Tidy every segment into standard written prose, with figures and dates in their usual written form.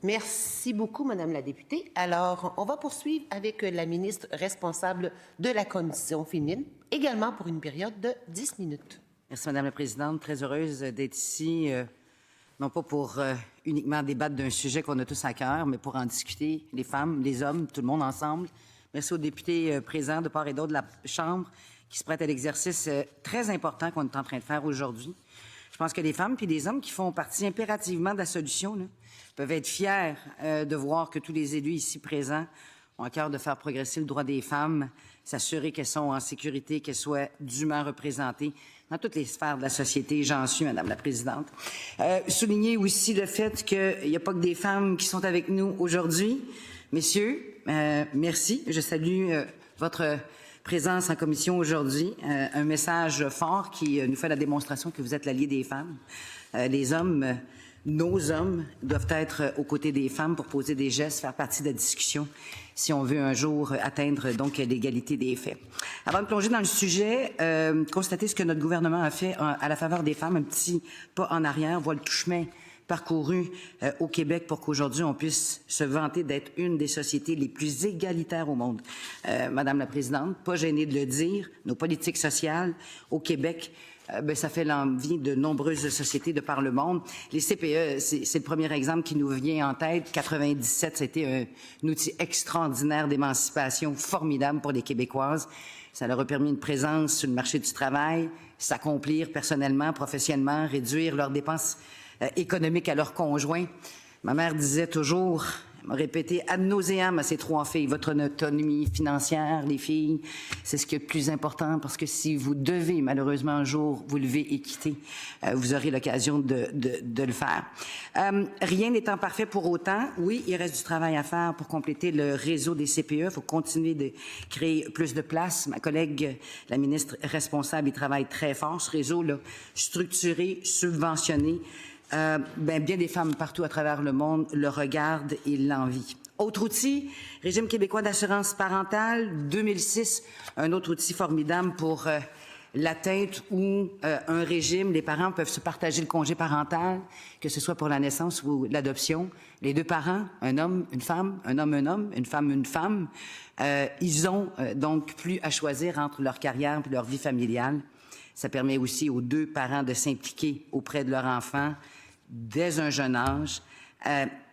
Merci beaucoup, Madame la députée. Alors, on va poursuivre avec la ministre responsable de la Condition féminine, également pour une période de 10 minutes. Merci, Madame la Présidente. Très heureuse d'être ici, non pas pour uniquement débattre d'un sujet qu'on a tous à cœur, mais pour en discuter, les femmes, les hommes, tout le monde ensemble. Merci aux députés présents de part et d'autre de la Chambre qui se prêtent à l'exercice très important qu'on est en train de faire aujourd'hui. Je pense que les femmes puis les hommes qui font partie impérativement de la solution là, peuvent être fiers de voir que tous les élus ici présents ont à cœur de faire progresser le droit des femmes, s'assurer qu'elles sont en sécurité, qu'elles soient dûment représentées dans toutes les sphères de la société. J'en suis, Madame la Présidente. Souligner aussi le fait qu'il n'y a pas que des femmes qui sont avec nous aujourd'hui. Messieurs, merci. Je salue votre présence en commission aujourd'hui. Un message fort qui nous fait la démonstration que vous êtes l'allié des femmes. Les hommes... Nos hommes doivent être aux côtés des femmes pour poser des gestes, faire partie de la discussion si on veut un jour atteindre donc l'égalité des faits. Avant de plonger dans le sujet, constater ce que notre gouvernement a fait à la faveur des femmes, un petit pas en arrière, voit le tout chemin parcouru au Québec pour qu'aujourd'hui on puisse se vanter d'être une des sociétés les plus égalitaires au monde. Madame la Présidente, pas gênée de le dire, nos politiques sociales au Québec ça fait l'envie de nombreuses sociétés de par le monde. Les CPE, c'est le premier exemple qui nous vient en tête. 97, c'était un outil extraordinaire d'émancipation formidable pour les Québécoises. Ça leur a permis une présence sur le marché du travail, s'accomplir personnellement, professionnellement, réduire leurs dépenses économiques à leurs conjoints. Ma mère disait toujours... m'a répété ad nauseam à ces trois filles, votre autonomie financière, les filles, c'est ce qui est le plus important parce que si vous devez malheureusement un jour vous lever et quitter, vous aurez l'occasion de le faire. Rien n'étant parfait pour autant, oui, il reste du travail à faire pour compléter le réseau des CPE. Il faut continuer de créer plus de places. Ma collègue, la ministre responsable, il travaille très fort, ce réseau-là, structuré, subventionné. Bien des femmes partout à travers le monde le regardent et l'envient. Autre outil, Régime québécois d'assurance parentale, 2006, un autre outil formidable pour l'atteinte où un régime, les parents peuvent se partager le congé parental, que ce soit pour la naissance ou l'adoption. Les deux parents, un homme, une femme, un homme, une femme, ils ont donc plus à choisir entre leur carrière et leur vie familiale. Ça permet aussi aux deux parents de s'impliquer auprès de leur enfant dès un jeune âge.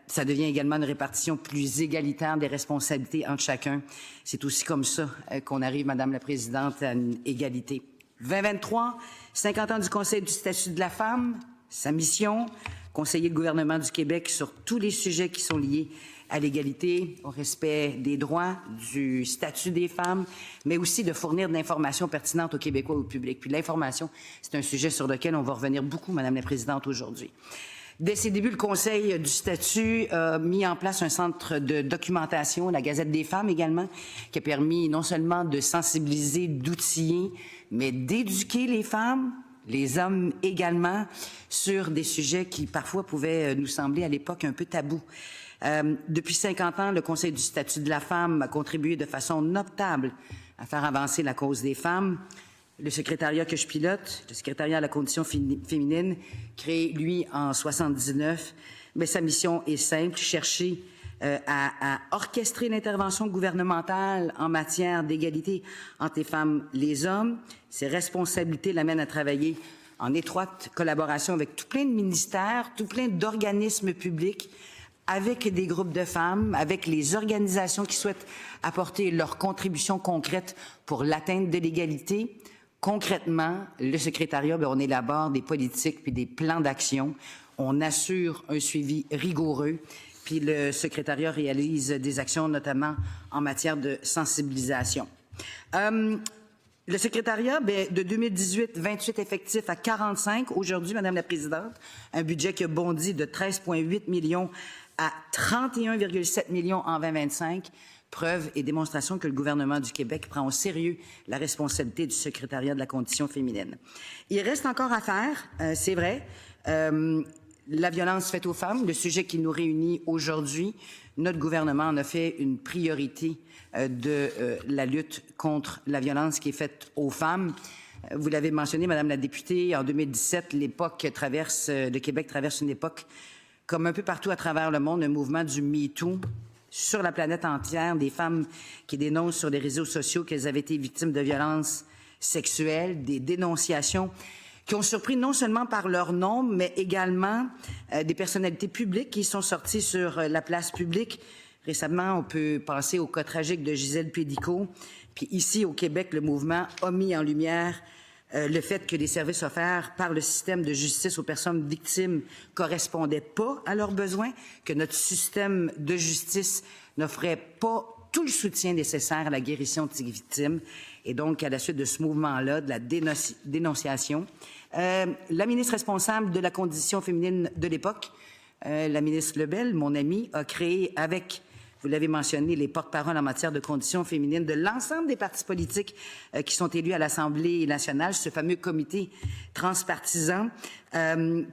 Ça devient également une répartition plus égalitaire des responsabilités entre chacun. C'est aussi comme ça qu'on arrive, Madame la Présidente, à une égalité. 2023, 50 ans du Conseil du statut de la femme, sa mission, conseiller le gouvernement du Québec sur tous les sujets qui sont liés à l'égalité, au respect des droits, du statut des femmes, mais aussi de fournir de l'information pertinente aux Québécois et au public. Puis l'information, c'est un sujet sur lequel on va revenir beaucoup, Madame la Présidente, aujourd'hui. Dès ses débuts, le Conseil du statut a mis en place un centre de documentation, la Gazette des femmes également, qui a permis non seulement de sensibiliser, d'outiller, mais d'éduquer les femmes, les hommes également, sur des sujets qui parfois pouvaient nous sembler à l'époque un peu tabous. Depuis 50 ans, le Conseil du statut de la femme a contribué de façon notable à faire avancer la cause des femmes. Le secrétariat que je pilote, le secrétariat à la condition féminine, créé, lui, en 79, mais sa mission est simple, chercher à orchestrer l'intervention gouvernementale en matière d'égalité entre les femmes et les hommes. Ses responsabilités l'amènent à travailler en étroite collaboration avec tout plein de ministères, tout plein d'organismes publics, avec des groupes de femmes, avec les organisations qui souhaitent apporter leur contribution concrète pour l'atteinte de l'égalité. Concrètement, le secrétariat, on élabore des politiques puis des plans d'action. On assure un suivi rigoureux. Puis le secrétariat réalise des actions, notamment en matière de sensibilisation. Le secrétariat, de 2018, 28 effectifs à 45. Aujourd'hui, Madame la Présidente, un budget qui a bondi de 13,8 millions à 31,7 millions en 2025. Preuve et démonstration que le gouvernement du Québec prend au sérieux la responsabilité du secrétariat de la condition féminine. Il reste encore à faire, c'est vrai. La violence faite aux femmes, le sujet qui nous réunit aujourd'hui, notre gouvernement en a fait une priorité de la lutte contre la violence qui est faite aux femmes. Vous l'avez mentionné, Madame la députée, en 2017, le Québec traverse une époque Comme un peu partout à travers le monde, un mouvement du MeToo sur la planète entière, des femmes qui dénoncent sur les réseaux sociaux qu'elles avaient été victimes de violences sexuelles, des dénonciations qui ont surpris non seulement par leur nom, mais également des personnalités publiques qui sont sorties sur la place publique. Récemment, on peut penser au cas tragique de Gisèle Pédicaud. Puis ici, au Québec, le mouvement a mis en lumière le fait que les services offerts par le système de justice aux personnes victimes correspondaient pas à leurs besoins, que notre système de justice n'offrait pas tout le soutien nécessaire à la guérison de ces victimes. Et donc, à la suite de ce mouvement-là, de la dénonciation, la ministre responsable de la condition féminine de l'époque, la ministre Lebel, mon amie, a créé avec, vous l'avez mentionné, les porte-paroles en matière de conditions féminines de l'ensemble des partis politiques qui sont élus à l'Assemblée nationale, ce fameux comité transpartisan,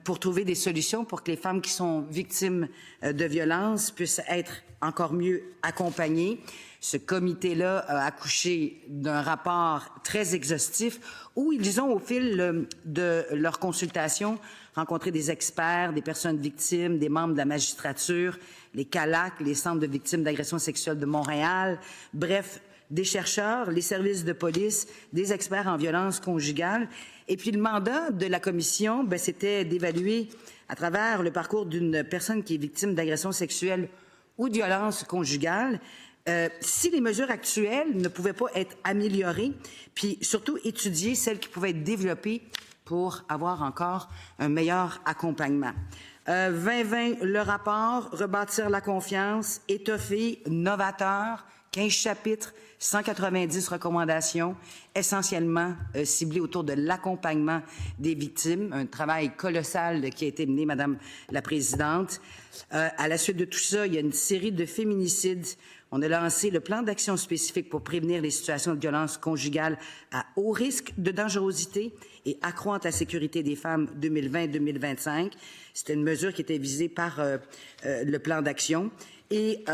pour trouver des solutions pour que les femmes qui sont victimes de violences puissent être encore mieux accompagnées. Ce comité-là a accouché d'un rapport très exhaustif où ils ont, au fil de leur consultation, rencontré des experts, des personnes victimes, des membres de la magistrature, les CALAC, les centres de victimes d'agressions sexuelles de Montréal, bref, des chercheurs, les services de police, des experts en violence conjugale. Et puis le mandat de la commission, c'était d'évaluer à travers le parcours d'une personne qui est victime d'agressions sexuelles ou de violences conjugales, si les mesures actuelles ne pouvaient pas être améliorées, puis surtout étudier celles qui pouvaient être développées pour avoir encore un meilleur accompagnement. 2020, le rapport, rebâtir la confiance, étoffé, novateur, 15 chapitres, 190 recommandations, essentiellement ciblées autour de l'accompagnement des victimes. Un travail colossal qui a été mené, Madame la Présidente. À la suite de tout ça, il y a une série de féminicides. On a lancé le plan d'action spécifique pour prévenir les situations de violence conjugale à haut risque de dangerosité et accroître la sécurité des femmes 2020-2025. C'était une mesure qui était visée par le plan d'action. Et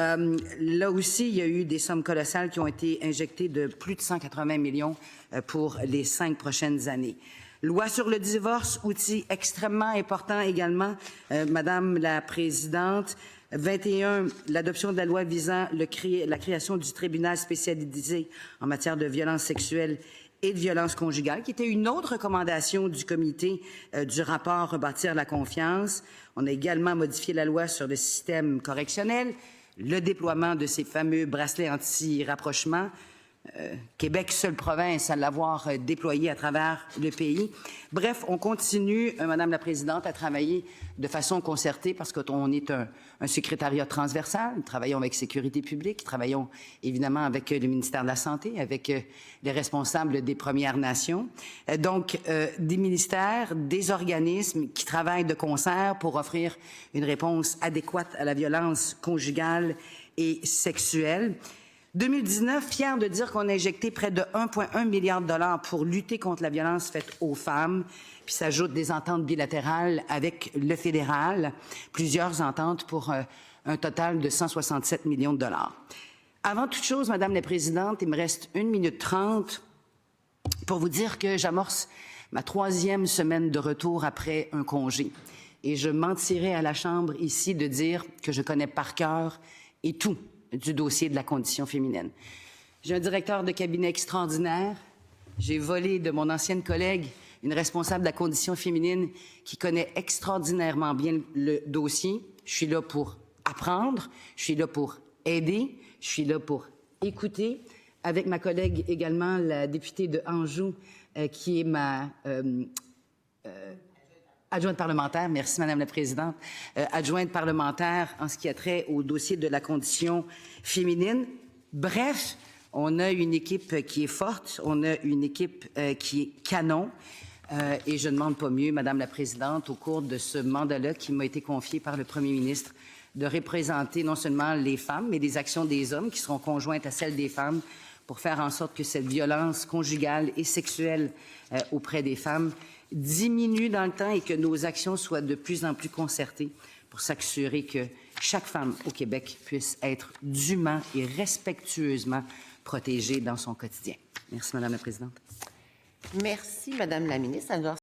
là aussi, il y a eu des sommes colossales qui ont été injectées de plus de 180 millions pour les 5 prochaines années. Loi sur le divorce, outil extrêmement important également, Madame la Présidente. 21, l'adoption de la loi visant la création du tribunal spécialisé en matière de violences sexuelles et de violences conjugales, qui était une autre recommandation du comité du rapport Rebâtir la confiance. On a également modifié la loi sur le système correctionnel, le déploiement de ces fameux bracelets anti-rapprochement. Québec, seule province à l'avoir déployé à travers le pays. Bref, on continue, Madame la Présidente, à travailler de façon concertée parce qu'on est un secrétariat transversal. Nous travaillons avec Sécurité publique, travaillons évidemment avec le ministère de la Santé, avec les responsables des Premières Nations. Donc, des ministères, des organismes qui travaillent de concert pour offrir une réponse adéquate à la violence conjugale et sexuelle. 2019, fier de dire qu'on a injecté près de 1,1 milliard de dollars pour lutter contre la violence faite aux femmes, puis s'ajoutent des ententes bilatérales avec le fédéral, plusieurs ententes pour un total de 167 millions de dollars. Avant toute chose, Madame la Présidente, il me reste 1 minute 30 pour vous dire que j'amorce ma 3e semaine de retour après un congé. Et je mentirais à la Chambre ici de dire que je connais par cœur et tout du dossier de la condition féminine. J'ai un directeur de cabinet extraordinaire. J'ai volé de mon ancienne collègue une responsable de la condition féminine qui connaît extraordinairement bien le dossier. Je suis là pour apprendre, je suis là pour aider, je suis là pour écouter. Avec ma collègue également, la députée de Anjou, qui est ma adjointe parlementaire, merci Madame la Présidente, adjointe parlementaire en ce qui a trait au dossier de la condition féminine. Bref, on a une équipe qui est forte, on a une équipe qui est canon et je ne demande pas mieux, Madame la Présidente, au cours de ce mandat-là qui m'a été confié par le Premier ministre, de représenter non seulement les femmes, mais les actions des hommes qui seront conjointes à celles des femmes pour faire en sorte que cette violence conjugale et sexuelle auprès des femmes diminue dans le temps et que nos actions soient de plus en plus concertées pour s'assurer que chaque femme au Québec puisse être dûment et respectueusement protégée dans son quotidien. Merci, Madame la Présidente. Merci, Madame la ministre. Alors,